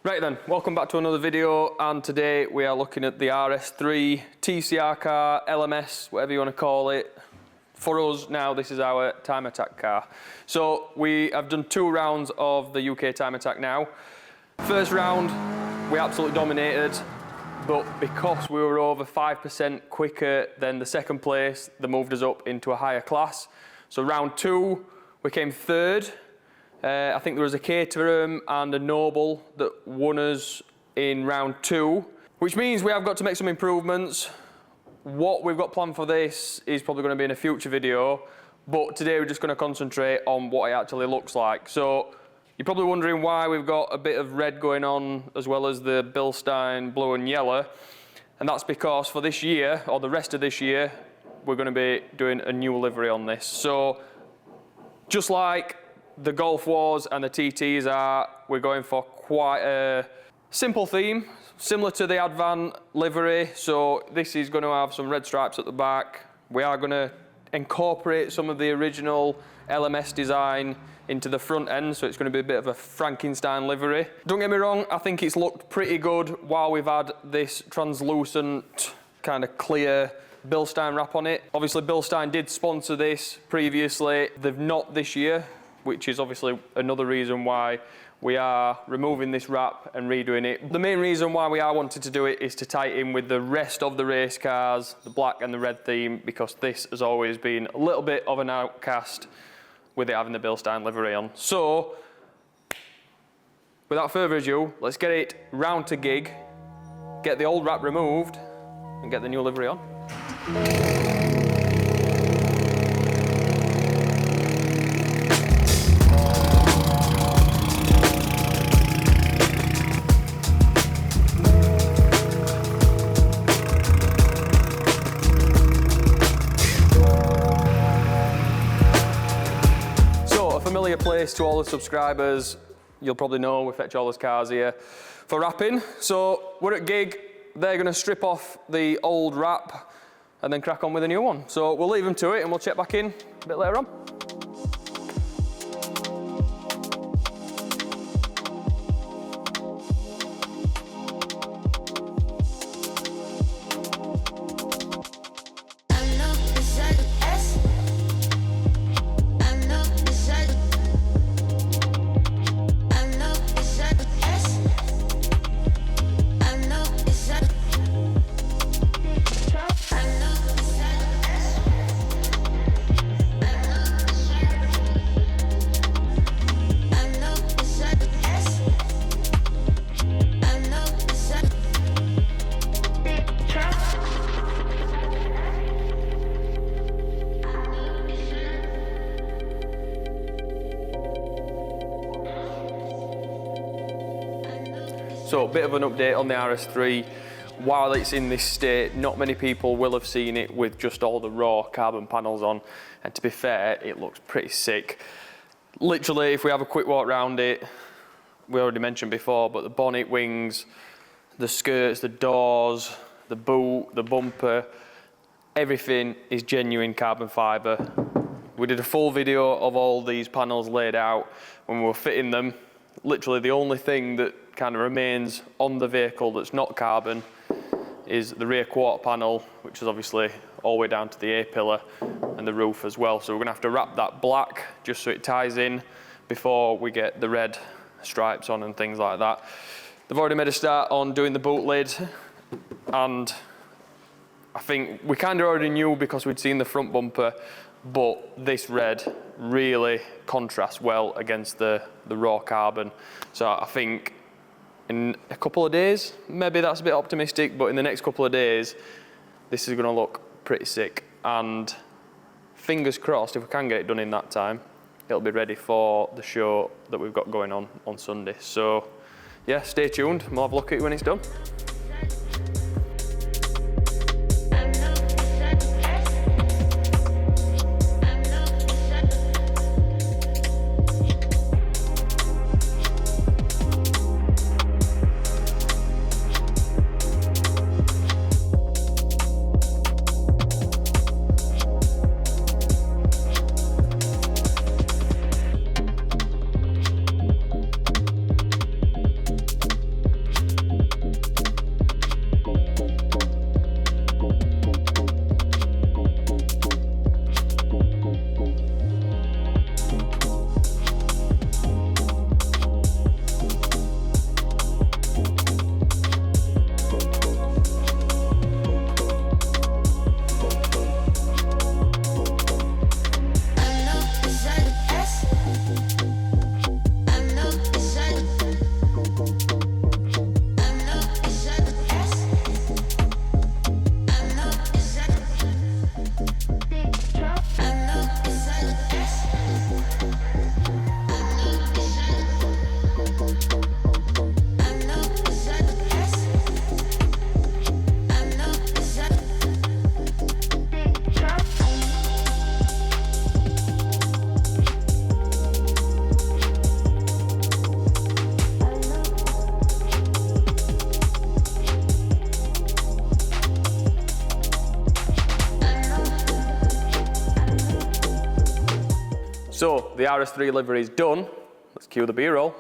Right then, welcome back to another video, and today we are looking at the RS3 TCR car, LMS, whatever you want to call it. For us now, this is our time attack car. So we have done 2 rounds of the UK time attack now. First round, we absolutely dominated, but because we were over 5% quicker than the second place, they moved us up into a higher class. So round 2, we came 3rd. I think there was a Caterham and a Noble that won us in round 2, which means we have got to make some improvements. What we've got planned for this is probably going to be in a future video, but today we're just going to concentrate on what it actually looks like. So you're probably wondering why we've got a bit of red going on as well as the Bilstein blue and yellow, and that's because for this year, or the rest of this year, we're going to be doing a new livery on this. So just like the Golf Wars and the TTs are, we're going for quite a simple theme, similar to the Advan livery. So this is going to have some red stripes at the back. We are going to incorporate some of the original LMS design into the front end, so it's going to be a bit of a Frankenstein livery. Don't get me wrong, I think it's looked pretty good while we've had this translucent, kind of clear Bilstein wrap on it. Obviously Bilstein did sponsor this previously. They've not this year, which is obviously another reason why we are removing this wrap and redoing it. The main reason why we are wanting to do it is to tie it in with the rest of the race cars, the black and the red theme, because this has always been a little bit of an outcast with it having the Bilstein livery on. So, without further ado, let's get it round to gig, get the old wrap removed, and get the new livery on. Familiar place to all the subscribers. You'll probably know we fetch all those cars here for wrapping. So we're at gig. They're going to strip off the old wrap and then crack on with a new one. So we'll leave them to it and we'll check back in a bit later on. So a bit of an update on the RS3. While it's in this state, not many people will have seen it with just all the raw carbon panels on, and to be fair, it looks pretty sick. Literally, if we have a quick walk around it, we already mentioned before, but the bonnet wings, the skirts, the doors, the boot, the bumper, everything is genuine carbon fibre. We did a full video of all these panels laid out when we were fitting them. Literally the only thing that kind of remains on the vehicle that's not carbon is the rear quarter panel, which is obviously all the way down to the A-pillar and the roof as well. So we're going to have to wrap that black just so it ties in before we get the red stripes on and things like that. They've already made a start on doing the boot lid, and I think we kind of already knew because we'd seen the front bumper, but this red really contrasts well against the raw carbon. So I think in a couple of days, maybe that's a bit optimistic, but in the next couple of days, this is going to look pretty sick. And fingers crossed, if we can get it done in that time, it'll be ready for the show that we've got going on Sunday. So yeah, stay tuned, we'll have a look at it when it's done. So the RS3 livery is done. Let's cue the B-roll.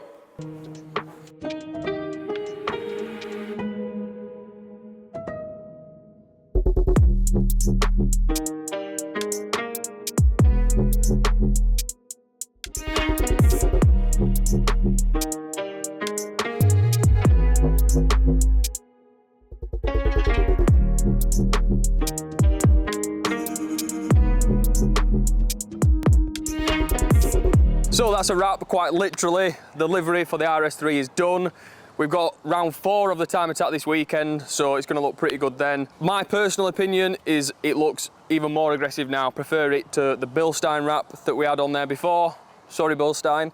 So that's a wrap, quite literally. The livery for the RS3 is done. We've got round 4 of the time attack this weekend, so it's going to look pretty good then. My personal opinion is it looks even more aggressive now. Prefer it to the Bilstein wrap that we had on there before. Sorry, Bilstein.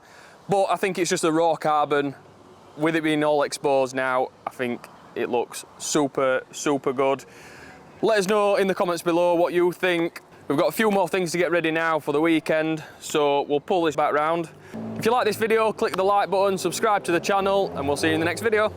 But I think it's just a raw carbon. With it being all exposed now, I think it looks super, super good. Let us know in the comments below what you think. We've got a few more things to get ready now for the weekend, so we'll pull this back round. If you like this video, click the like button, subscribe to the channel, and we'll see you in the next video.